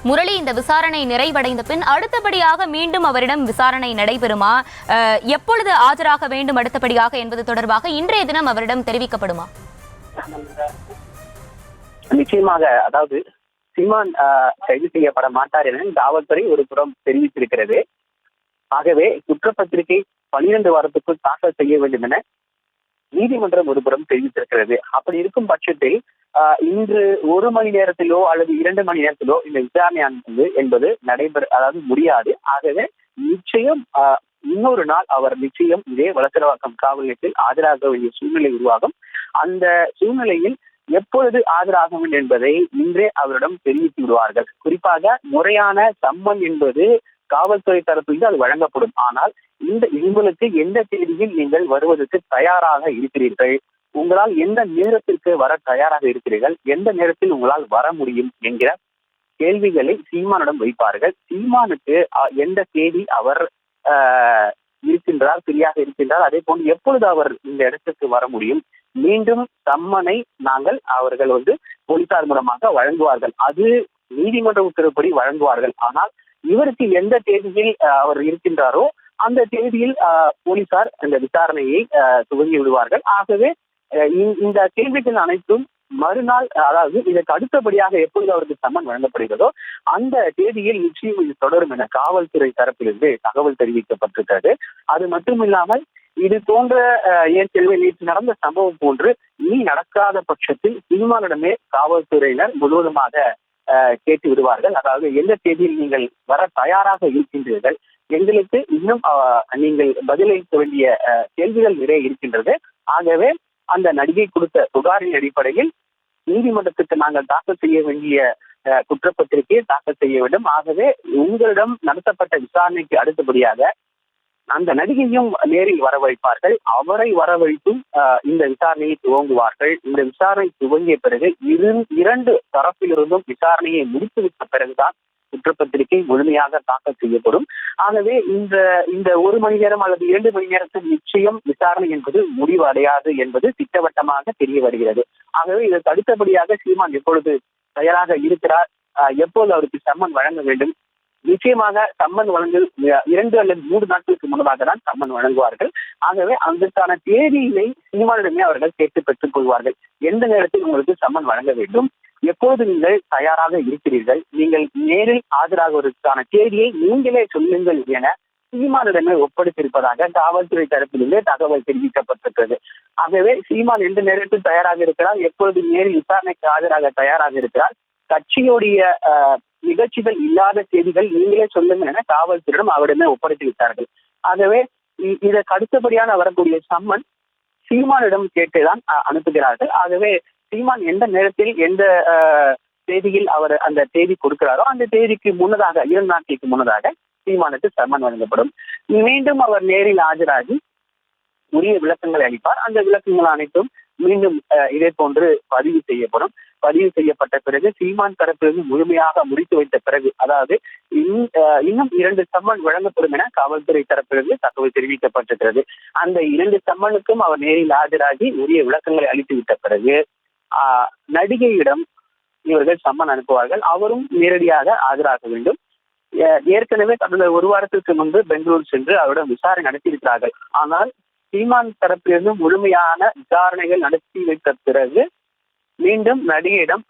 முரளி, இந்த விசாரணை நிறைவடைந்த பின் அடுத்தபடியாக மீண்டும் அவரிடம் விசாரணை நடைபெறுமா? எப்பொழுது ஆஜராக வேண்டும் அடுத்தபடியாக என்பது தொடர்பாக இன்றைய தினம் அவரிடம் தெரிவிக்கப்படுமா? நிச்சயமாக, அதாவது சீமான் கைது செய்யப்பட மாட்டார் என காவல்துறை ஒரு புறம் தெரிவித்திருக்கிறது. ஆகவே குற்றப்பத்திரிகை 12 வாரத்துக்குள் தாக்கல் செய்ய வேண்டும் என நீதிமன்றம் ஒரு புறம் தெரிவித்திருக்கிறது. அப்படி இருக்கும் பட்சத்தில் இன்று 1 மணி நேரத்திலோ அல்லது 2 மணி நேரத்திலோ இந்த விசாரணை என்பது அதாவது முடியாது. ஆகவே நிச்சயம் இன்னொரு நாள் அவர் நிச்சயம் இதே வளசரவாக்கம் காவல் நிலையத்தில் ஆஜராக வேண்டிய சூழ்நிலை உருவாகும். அந்த சூழ்நிலையில் எப்பொழுது ஆஜராக வேண்டும் என்பதை இன்றே அவரிடம் தெரிவித்து விடுவார்கள். குறிப்பாக முறையான சம்மன் என்பது காவல்துறை தரப்பில் அது வழங்கப்படும். ஆனால் உங்களுக்கு எந்த தேதியில் நீங்கள் வருவதற்கு தயாராக இருக்கிறீர்கள், உங்களால் எந்த நேரத்திற்கு வர தயாராக இருக்கிறீர்கள், எந்த நேரத்தில் உங்களால் வர முடியும் என்கிற கேள்விகளை சீமானிடம் வைப்பார்கள். சீமானுக்கு எந்த தேதி அவர் இருக்கின்றார், சரியாக இருக்கின்றார், அதே போன்று எப்பொழுது அவர் இந்த இடத்துக்கு வர முடியும், மீண்டும் சம்மனை அவர்கள் போலீசார் மூலமாக வழங்குவார்கள். அது நீதிமன்ற உத்தரவுப்படி வழங்குவார்கள். ஆனால் இவருக்கு எந்த தேதியில் அவர் இருக்கின்றாரோ அந்த தேதியில் போலீசார் இந்த விசாரணையை துவங்கி விடுவார்கள். ஆகவே இந்த கேள்விகள் அனைத்தும் மறுநாள், அதாவது இதற்கு அடுத்தபடியாக எப்பொழுது அவருக்கு சம்மன் வழங்கப்படுகிறதோ அந்த தேதியில் நிச்சயம் இது தொடரும் என காவல்துறை தரப்பிலிருந்து தகவல் தெரிவிக்கப்பட்டிருக்கிறது. அது மட்டுமில்லாமல் இது போன்ற ஏற்கனவே நேற்று நடந்த சம்பவம் போன்று இனி நடக்காத பட்சத்தில் சீமானிடமே காவல்துறையினர் முழுவதுமாக கேட்டு விடுவார்கள். அதாவது எந்த தேதியில் நீங்கள் வர தயாராக இருக்கின்றீர்கள், எங்களுக்கு இன்னும் நீங்கள் பதிலளிக்க வேண்டிய கேள்விகள் நிறைய இருக்கின்றது. ஆகவே அந்த நடிகை கொடுத்த புகாரின் அடிப்படையில் நீதிமன்றத்துக்கு நாங்கள் தாக்கல் செய்ய வேண்டிய குற்றப்பத்திரிகையை தாக்கல் செய்ய வேண்டும். ஆகவே உங்களிடம் நடத்தப்பட்ட விசாரணைக்கு அடுத்தபடியாக அந்த நடிகையும் நேரில் வரவழைப்பார்கள். அவரை வரவழைத்தும் இந்த விசாரணையை துவங்குவார்கள். இந்த விசாரணை துவங்கிய பிறகு இரண்டு தரப்பிலிருந்தும் விசாரணையை முடித்துவிட்ட பிறகுதான் குற்றப்பத்திரிகை முழுமையாக தாக்கல் செய்யப்படும். ஆகவே இந்த 1 மணி நேரம் அல்லது 2 மணி நேரத்தில் நிச்சயம் விசாரணை என்பது முடிவு அடையாது என்பது திட்டவட்டமாக தெரிய வருகிறது. ஆகவே இதற்கு அடுத்தபடியாக சீமான் எப்பொழுது தயாராக இருக்கிறார், எப்போது அவருக்கு சம்மன் வழங்க வேண்டும், நிச்சயமாக சம்மன் வழங்கு 2 அல்லது 3 நாட்களுக்கு முன்னதாக தான் சம்மன் வழங்குவார்கள். ஆகவே அதற்கான தேதியினை சீமானிடமே அவர்கள் கேட்டு பெற்றுக் கொள்வார்கள். எந்த நேரத்தில் உங்களுக்கு சம்மன் வழங்க வேண்டும், எப்போது நீங்கள் தயாராக இருக்கிறீர்கள், நீங்கள் நேரில் ஆஜராகுவதற்கான தேதியை நீங்களே சொல்லுங்கள் என சீமானிடமே ஒப்படைத்திருப்பதாக காவல்துறை தரப்பிலிருந்து தகவல் தெரிவிக்கப்பட்டிருக்கிறது. ஆகவே சீமான் எந்த நேரத்தில் தயாராக இருக்கிறார், எப்பொழுது நேரில் விசாரணைக்கு ஆஜராக தயாராக இருக்கிறார், கட்சியுடைய நிகழ்ச்சிகள் இல்லாத செய்திகள் நீங்களே சொல்லுங்க என காவல்துறையிடம் அவரிடமே ஒப்படைத்து விட்டார்கள். ஆகவே இதற்கு அடுத்தபடியான வரக்கூடிய சம்மன் சீமானிடம் கேட்டுதான் அனுப்புகிறார்கள். ஆகவே சீமான் எந்த நேரத்தில் எந்த தேதியில் அவர் அந்த தேதி கொடுக்கிறாரோ அந்த தேதிக்கு முன்னதாக 2 நாட்களுக்கு முன்னதாக சீமானுக்கு சம்மன் வழங்கப்படும். மீண்டும் அவர் நேரில் ஆஜராகி உரிய விளக்கங்களை அளிப்பார். அந்த விளக்கங்கள் அனைத்தும் மீண்டும் இதே போன்று பதிவு செய்யப்படும். பதிவு செய்யப்பட்ட பிறகு சீமான் தரப்பிலிருந்து முழுமையாக முடித்து வைத்த பிறகு, அதாவது இன்னும் 2 சம்மன் வழங்கப்படும் என காவல்துறை தரப்பிலிருந்து தகவல் தெரிவிக்கப்பட்டிருக்கிறது. அந்த 2 சம்மனுக்கும் அவர் நேரில் ஆஜராகி உரிய விளக்கங்களை அளித்து விட்ட பிறகு நடிகையிடம் இவர்கள் சம்மன் அனுப்புவார்கள். அவரும் நேரடியாக ஆஜராக வேண்டும். ஏற்கனவே கடந்த 1 வாரத்திற்கு முன்பு பெங்களூர் சென்று அவரிடம் விசாரணை நடத்தியிருக்கிறார்கள். ஆனால் சீமான் தரப்பிலிருந்து முழுமையான விசாரணைகள் நடத்தி வைத்த பிறகு மீண்டும் நடிகையிடம்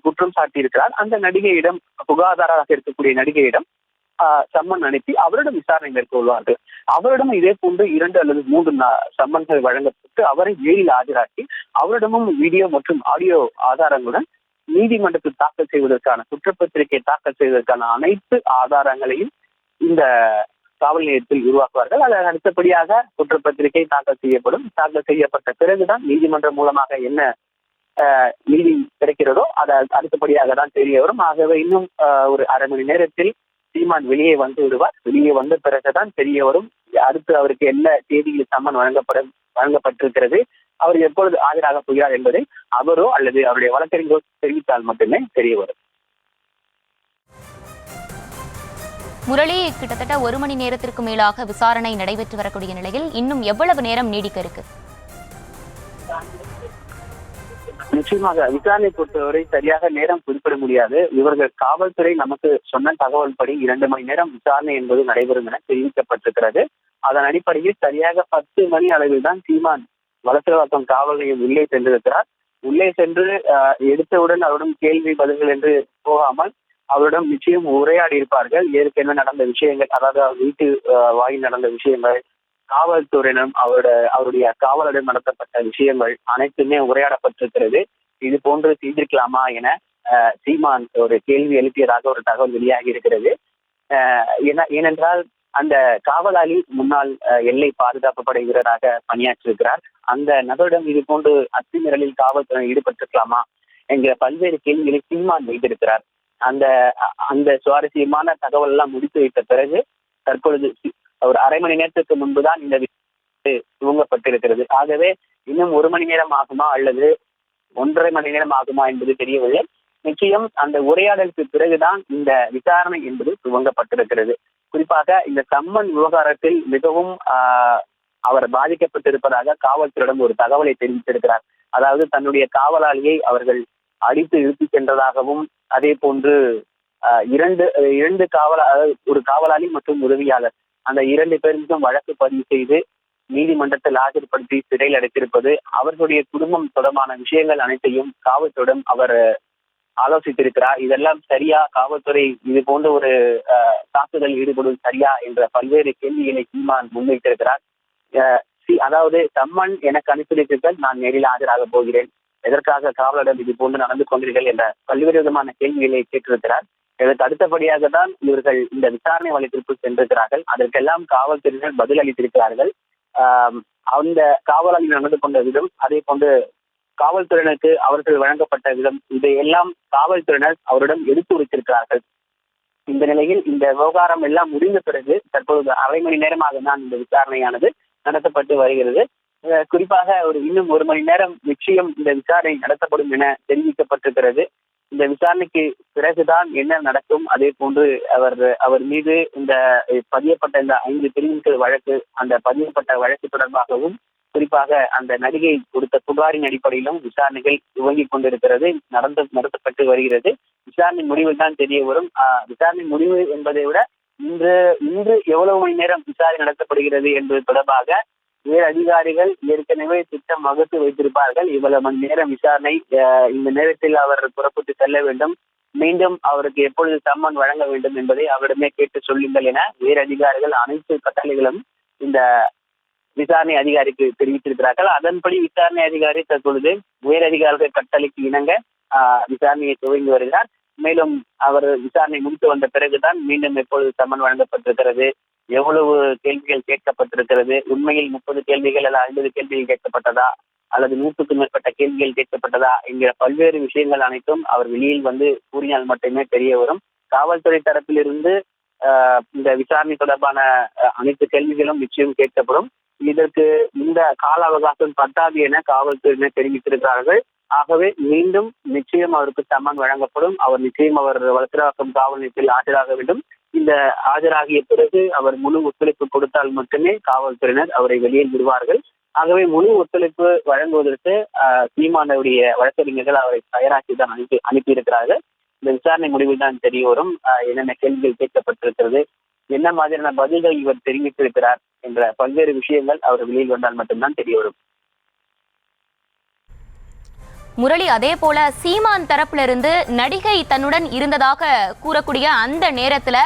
குற்றம் சாட்டியிருக்கிறார். அந்த நடிகையிடம் புகாதாராக இருக்கக்கூடிய நடிகையிடம் சம்மன் அனுப்பி அவரிடம் விசாரணை மேற்கொள்வார்கள். அவரிடம் இதே போன்று 2 அல்லது 3 சம்மன்கள் வழங்கப்பட்டு அவரை நேரில் ஆஜராக்கி அவரிடமும் வீடியோ மற்றும் ஆடியோ ஆதாரங்களுடன் நீதிமன்றத்தில் தாக்கல் செய்வதற்கான குற்றப்பத்திரிகை தாக்கல் செய்வதற்கான அனைத்து ஆதாரங்களையும் இந்த காவல் நிலையத்தில் உருவாக்குவார்கள். அதற்கு அடுத்தபடியாக குற்றப்பத்திரிகை தாக்கல் செய்யப்படும். தாக்கல் செய்யப்பட்ட பிறகுதான் நீதிமன்றம் மூலமாக என்ன நீதி கிடைக்கிறதோ அதை அடுத்தபடியாக தான் தெரிய வரும். ஆகவே இன்னும் ஒரு 1/2 மணி நேரத்தில் சீமான் வெளியே வந்து விடுவார். வெளியே வந்த பிறகுதான் தெரிய வரும் அடுத்து அவருக்கு என்ன தேதியில் சம்மன் வழங்கப்பட்டிருக்கிறது, அவர் எப்பொழுது ஆஜராக போகிறார் என்பதை அவரோ அல்லது அவருடைய வழக்கறிஞரோ தெரிவித்தால் மட்டுமே தெரிய வரும். முரளி, கிட்டத்தட்ட 1 மணி நேரத்திற்கு மேலாக விசாரணை நடைபெற்று வரக்கூடிய நிலையில் இன்னும் எவ்வளவு நேரம் நீடிக்க இருக்கு? நிச்சயமாக விசாரணை பொறுத்தவரை சரியாக நேரம் குறிப்பிட முடியாது. இவர்கள் காவல்துறை நமக்கு சொன்ன தகவல் படி 2 மணி நேரம் விசாரணை என்பது நடைபெறும் என தெரிவிக்கப்பட்டிருக்கிறது. அதன் அடிப்படையில் சரியாக 10 மணி அளவில் தான் சீமான் வலசரவாக்கம் காவல் நிலையம் உள்ளே சென்றிருக்கிறார். உள்ளே சென்று எடுத்தவுடன் அவரிடம் கேள்வி பதில்கள் என்று போகாமல் அவரிடம் நிச்சயம் உரையாடி இருப்பார்கள். ஏற்கனவே நடந்த விஷயங்கள், அதாவது வீட்டு வாயில் நடந்த விஷயங்கள், காவல்துறையினரும் அவருடைய காவலரிடம் நடத்தப்பட்ட விஷயங்கள் அனைத்துமே உரையாடப்பட்டிருக்கிறது. இது போன்று செய்திருக்கலாமா என சீமான் ஒரு கேள்வி எழுப்பியதாக ஒரு தகவல் வெளியாகி இருக்கிறது. ஏனென்றால் அந்த காவலாளி முன்னாள் எல்லை பாதுகாப்பு படை வீரராக பணியாற்றியிருக்கிறார். அந்த நபரிடம் இது போன்று அத்துமீறலில் காவல்துறை ஈடுபட்டிருக்கலாமா என்கிற பல்வேறு கேள்விகளை சீமான் வைத்திருக்கிறார். அந்த அந்த சுவாரஸ்யமான தகவல் எல்லாம் முடித்து வைத்த பிறகு தற்பொழுது ஒரு அரை மணி நேரத்துக்கு முன்புதான் இந்த துவங்கப்பட்டிருக்கிறது. ஆகவே இன்னும் 1 மணி நேரம் ஆகுமா அல்லது 1.5 மணி நேரம் ஆகுமா என்பது தெரியவில்லை. நிச்சயம் அந்த உரையாடலுக்கு பிறகுதான் இந்த விசாரணை என்பது துவங்கப்பட்டிருக்கிறது. குறிப்பாக இந்த சம்மன் விவகாரத்தில் மிகவும் அவர் பாதிக்கப்பட்டிருப்பதாக காவல்துறையிடம் ஒரு தகவலை தெரிவித்திருக்கிறார். அதாவது தன்னுடைய காவலாளியை அவர்கள் அடித்து இழுத்து சென்றதாகவும், அதே போன்று இரண்டு ஒரு காவலாளி மற்றும் உதவியாளர் அந்த 2 பேருக்கும் வழக்கு பதிவு செய்து நீதிமன்றத்தில் ஆஜர்படுத்தி சிறையில் அடைத்திருப்பது, அவர்களுடைய குடும்பம் தொடர்பான விஷயங்கள் அனைத்தையும் காவல்துறையிடம் அவர் ஆலோசித்திருக்கிறார். இதெல்லாம் சரியா? காவல்துறை இது போன்ற ஒரு தாக்குதல் ஈடுபடுவது சரியா என்ற பல்வேறு கேள்விகளை சீமான் முன்வைத்திருக்கிறார். அதாவது சம்மன் எனக்கு அனுப்பியிருக்கிறீர்கள், நான் நேரில் ஆஜராக போகிறேன், எதற்காக காவலரிடம் இது போன்று நடந்து கொண்டீர்கள் என்ற பல்வேறு விதமான கேள்விகளை கேட்டிருக்கிறார். இதற்கு அடுத்தபடியாக தான் இவர்கள் இந்த விசாரணை வழக்கிற்குள் சென்றிருக்கிறார்கள். அதற்கெல்லாம் காவல்துறையினர் பதில் அளித்திருக்கிறார்கள். அந்த காவலாளி நடந்து கொண்ட விதம், அதே போன்று காவல்துறையினருக்கு அவர்கள் வழங்கப்பட்ட விதம், இதையெல்லாம் காவல்துறையினர் அவரிடம் எடுத்து உரைத்திருக்கிறார்கள். இந்த நிலையில் இந்த விவகாரம் எல்லாம் முடிந்த பிறகு தற்பொழுது அரை மணி நேரமாக தான் இந்த விசாரணையானது நடத்தப்பட்டு வருகிறது. குறிப்பாக இன்னும் 1 மணி நேரம் நிச்சயம் இந்த விசாரணை நடத்தப்படும் என தெரிவிக்கப்பட்டிருக்கிறது. இந்த விசாரணைக்கு பிறகுதான் என்ன நடக்கும், அதே போன்று அவர் மீது இந்த பதியப்பட்ட இந்த 5 பிரிவுகள் வழக்கு, அந்த பதியப்பட்ட வழக்கு தொடர்பாகவும் குறிப்பாக அந்த நடிகை கொடுத்த புகாரின் அடிப்படையிலும் விசாரணைகள் துவங்கி கொண்டிருக்கிறது, நடத்தப்பட்டு வருகிறது. விசாரணை முடிவில் தான் தெரிய வரும். விசாரணை முடிவு என்பதை விட இன்று எவ்வளவு மணி நேரம் விசாரணை நடத்தப்படுகிறது என்பது தொடர்பாக வேறு அதிகாரிகள் ஏற்கனவே திட்டம் வகுத்து வைத்திருப்பார்கள். இவ்வளவு மணி நேரம் விசாரணை, இந்த நேரத்தில் அவர் புறப்பட்டு செல்ல வேண்டும், மீண்டும் அவருக்கு எப்பொழுது சம்மன் வழங்க வேண்டும் என்பதை அவரிடமே கேட்டு சொல்லுங்கள் என வேறு அதிகாரிகள் அனைத்து கட்டளைகளும் இந்த விசாரணை அதிகாரிக்கு தெரிவித்திருக்கிறார்கள். அதன்படி விசாரணை அதிகாரி தற்பொழுது வேறு அதிகாரிகள் கட்டளைக்கு இணங்க விசாரணையை துவங்கி வருகிறார். மேலும் அவர் விசாரணை முடித்து வந்த பிறகுதான் மீண்டும் எப்பொழுது சம்மன் வழங்கப்பட்டிருக்கிறது, எவ்வளவு கேள்விகள் கேட்கப்பட்டிருக்கிறது, உண்மையில் 30 கேள்விகள் அல்ல 50 கேள்விகள் கேட்கப்பட்டதா அல்லது 100க்கும் மேற்பட்ட கேள்விகள் கேட்கப்பட்டதா என்கிற பல்வேறு விஷயங்கள் அனைத்தும் அவர் வெளியில் வந்து கூறினால் மட்டுமே தெரிய வரும். காவல்துறை தரப்பிலிருந்து இந்த விசாரணை தொடர்பான அனைத்து கேள்விகளும் நிச்சயம் கேட்கப்படும். இதற்கு இந்த கால அவகாசம் பத்தாது என காவல்துறையினர் தெரிவித்திருக்கிறார்கள். ஆகவே மீண்டும் நிச்சயம் அவருக்கு சம்மன் வழங்கப்படும். அவர் நிச்சயம் வலசரவாக்கம் காவல் நிலையத்தில் ஆஜராக வேண்டும். இந்த ஆஜராகிய பிறகு அவர் முழு ஒத்துழைப்பு கொடுத்தால் மட்டுமே காவல்துறையினர் அவரை வெளியில் விடுவார்கள். ஆகவே முழு ஒத்துழைப்பு வழங்குவதற்கு சீமானுடைய வழக்கறிஞர்கள் அவரை தயாராக்கி தான் அனுப்பியிருக்கிறார்கள். இந்த விசாரணை முடிவில் தான் தெரிய வரும் என்னென்ன கேள்விகள் கேட்கப்பட்டிருக்கிறது, என்ன மாதிரியான பதில்கள் இவர் தெரிவித்திருக்கிறார் என்ற பல்வேறு விஷயங்கள் அவர் வெளியில் வந்தால் மட்டும்தான் தெரிய வரும். முரளி, அதே போல சீமான் தரப்புல இருந்து நடிகை தன்னுடன் இருந்ததாக கூறக்கூடிய அந்த நேரத்துல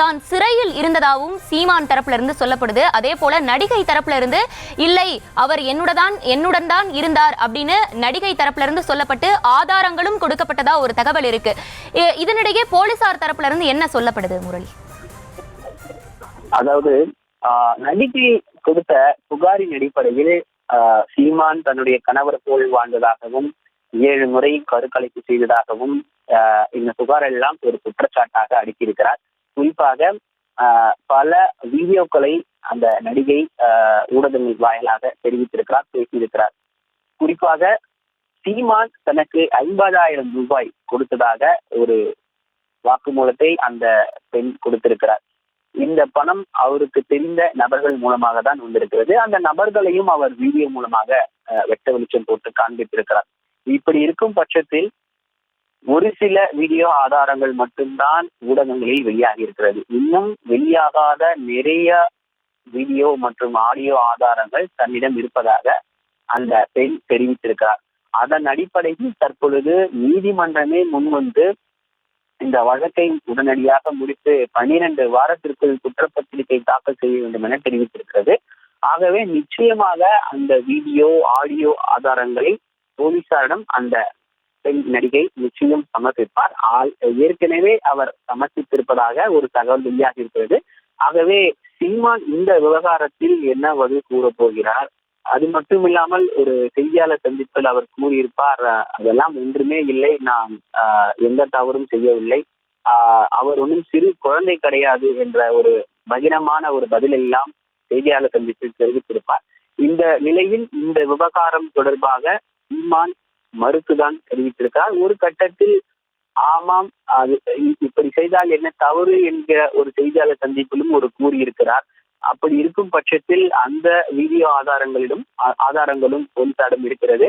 தான் சிறையில் இருந்ததாகவும் சீமான் தரப்புல இருந்து சொல்லப்படுது. அதே போல நடிகை தரப்புல இருந்து இல்லை, அவர் என்னுடன் தான் இருந்தார் அப்படின்னு நடிகை தரப்புல இருந்து சொல்லப்பட்டு ஆதாரங்களும் கொடுக்கப்பட்டதா ஒரு தகவல் இருக்கு. இதனிடையே போலீசார் தரப்புல இருந்து என்ன சொல்லப்படுது முரளி? அதாவது நடிகை கொடுத்த புகாரின் அடிப்படையில் சீமான் தன்னுடைய கணவர் போல் வாழ்ந்ததாகவும் 7 முறை கருக்கலைப்பு செய்ததாகவும் இந்த புகார் எல்லாம் ஒரு குற்றச்சாட்டாக அடுக்கியிருக்கிறார். குறிப்பாக பல வீடியோக்களை அந்த நடிகை ஊடகங்கள் வாயிலாக தெரிவித்திருக்கிறார், பேசியிருக்கிறார். குறிப்பாக சீமான் தனக்கு 50,000 ரூபாய் கொடுத்ததாக ஒரு வாக்குமூலத்தை அந்த பெண் கொடுத்திருக்கிறார். இந்த பணம் அவருக்கு தெரிந்த நபர்கள் மூலமாக தான் வந்திருக்கிறது. அந்த நபர்களையும் அவர் வீடியோ மூலமாக வெட்ட வெளிச்சம் போட்டு காண்பித்திருக்கிறார். இப்படி இருக்கும் பட்சத்தில் ஒரு சில வீடியோ ஆதாரங்கள் மட்டும்தான் ஊடகங்களில் வெளியாகி இருக்கிறது. இன்னும் வெளியாகாத நிறைய வீடியோ மற்றும் ஆடியோ ஆதாரங்கள் தன்னிடம் இருப்பதாக அந்த பெண் தெரிவித்திருக்கிறார். அதன் அடிப்படையில் தற்பொழுது நீதிமன்றமே முன்வந்து இந்த வழக்கை உடனடியாக முடித்து 12 வாரத்திற்குள் குற்றப்பத்திரிகை தாக்கல் செய்ய வேண்டும் என தெரிவித்திருக்கிறது. ஆகவே நிச்சயமாக அந்த வீடியோ ஆடியோ ஆதாரங்களை போலீசாரிடம் அந்த பெண் நடிகை நிச்சயம் சமர்ப்பிப்பார். ஏற்கனவே அவர் சமர்ப்பித்திருப்பதாக ஒரு தகவல் வெளியாகி இருக்கிறது. ஆகவே சீமான் இந்த விவகாரத்தில் என்ன பதில் கூற போகிறார்? அது மட்டும் இல்லாமல் ஒரு செய்தியாளர் சந்திப்பில் அவர் கூறியிருப்பார், அதெல்லாம் ஒன்றுமே இல்லை, நான் எந்த தவறும் செய்யவில்லை, அவர் ஒன்றும் சிறு குழந்தை கிடையாது என்ற ஒரு பகிரமான ஒரு பதில் எல்லாம் செய்தியாளர் சந்திப்பில் தெரிவித்திருப்பார். இந்த நிலையில் இந்த விவகாரம் தொடர்பாக சீமான் மறுத்துதான் தெரிவித்திருக்கிறார். ஒரு கட்டத்தில் ஆமாம், அது இப்படி செய்தால் என்ன தவறு என்கிற ஒரு செய்தியாளர் சந்திப்பிலும் ஒரு கூறியிருக்கிறார். அப்படி இருக்கும் பட்சத்தில் அந்த வீடியோ ஆதாரங்களும் போலீசாரிடம் இருக்கிறது.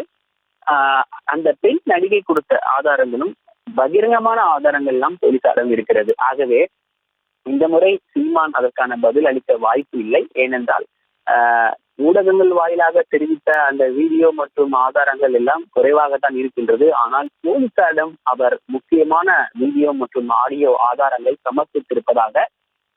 அந்த பெண் நடிகை கொடுத்த ஆதாரங்களும் பகிரங்கமான ஆதாரங்கள் எல்லாம் போலீசாரிடம் இருக்கிறது. ஆகவே இந்த முறை சீமான் அதற்கான பதில் அளிக்க வாய்ப்பு இல்லை. ஏனென்றால் ஊடகங்கள் வாயிலாக தெரிவித்த அந்த வீடியோ மற்றும் ஆதாரங்கள் எல்லாம் குறைவாகத்தான் இருக்கின்றது. ஆனால் போலீசாரிடம் அவர் முக்கியமான வீடியோ மற்றும் ஆடியோ ஆதாரங்கள் சமர்ப்பித்திருப்பதாக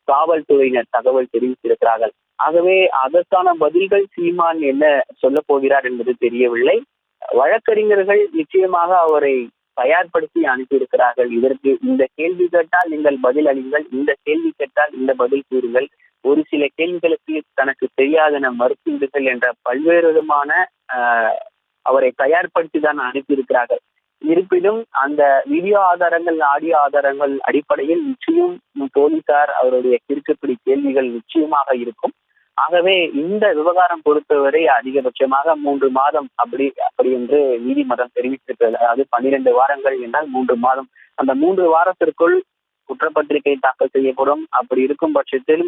காவல்துறையினர் தகவல் தெரிவித்திருக்கிறார்கள். ஆகவே அதற்கான பதில்கள் சீமான் என்ன சொல்ல போகிறார் என்பது தெரியவில்லை. வழக்கறிஞர்கள் நிச்சயமாக அவரை தயார்படுத்தி அனுப்பியிருக்கிறார்கள். இதற்கு இந்த கேள்வி கேட்டால் நீங்கள் பதில் அளிங்கள், இந்த கேள்வி கேட்டால் இந்த பதில் கூறுங்கள், ஒரு சில கேள்விகளுக்கு தனக்கு தெரியாதென மறுப்பீடுகள் என்ற பல்வேறு விதமான அவரை தயார்படுத்தி தான் அனுப்பியிருக்கிறார்கள். இருப்பினும் அந்த வீடியோ ஆதாரங்கள் ஆடியோ ஆதாரங்கள் அடிப்படையில் நிச்சயம் போலீசார் அவருடைய கிறுக்குப்பிடி கேள்விகள் நிச்சயமாக இருக்கும். ஆகவே இந்த விவகாரம் பொறுத்தவரை அதிகபட்சமாக 3 மாதம் அப்படி என்று நீதிமன்றம் தெரிவித்திருக்கிறது. அதாவது 12 வாரங்கள் என்றால் 3 மாதம். அந்த 3 வாரத்திற்குள் குற்றப்பத்திரிகை தாக்கல் செய்யப்படும். அப்படி இருக்கும் பட்சத்தில்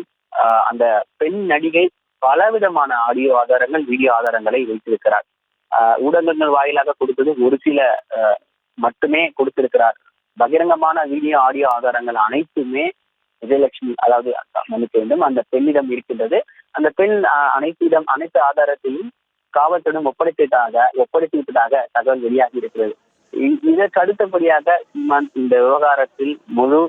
அந்த பெண் நடிகை பலவிதமான ஆடியோ ஆதாரங்கள் வீடியோ ஆதாரங்களை வைத்திருக்கிறார். ஊடகங்கள் வாயிலாக கொடுத்தது ஒரு சில மட்டுமே கொடுத்திருக்கிறார். பகிரங்கமான வீடியோ ஆடியோ ஆதாரங்கள் அனைத்துமே விஜயலட்சுமி, அதாவது மன்னிக்க வேண்டும், அந்த பெண்ணிடம் இருக்கின்றது. அந்த பெண் அனைத்து ஆதாரத்தையும் காவல்துறையிடம் ஒப்படைத்துவிட்டதாக தகவல் வெளியாகி இருக்கிறது. இதற்கு அடுத்தபடியாக சீமான் இந்த விவகாரத்தில் முழு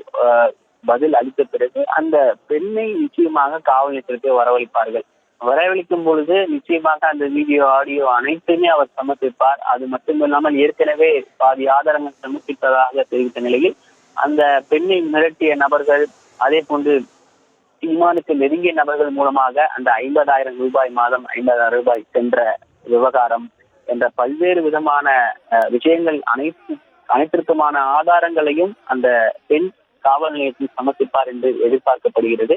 பதில் அளித்த பிறகு அந்த பெண்ணை நிச்சயமாக காவல் நிலையத்திற்கு வரவழைப்பார்கள். வரவழைக்கும் பொழுது நிச்சயமாக அந்த வீடியோ ஆடியோ அனைத்துமே அவர் சமர்ப்பிப்பார். அது மட்டுமில்லாமல் ஏற்கனவே பாதி ஆதாரங்கள் சமர்ப்பித்ததாக தெரிவித்த நிலையில் அந்த பெண்ணை மிரட்டிய நபர்கள், அதே போன்று சீமானுக்கு நெருங்கிய நபர்கள் மூலமாக அந்த 50,000 ரூபாய் மாதம் 50,000 ரூபாய் சென்ற விவகாரம் என்ற பல்வேறு விதமான விஷயங்கள் அனைத்திற்குமான ஆதாரங்களையும் அந்த பெண் காவல் நிலையத்தில் சமர்ப்பிப்பார் என்று எதிர்பார்க்கப்படுகிறது.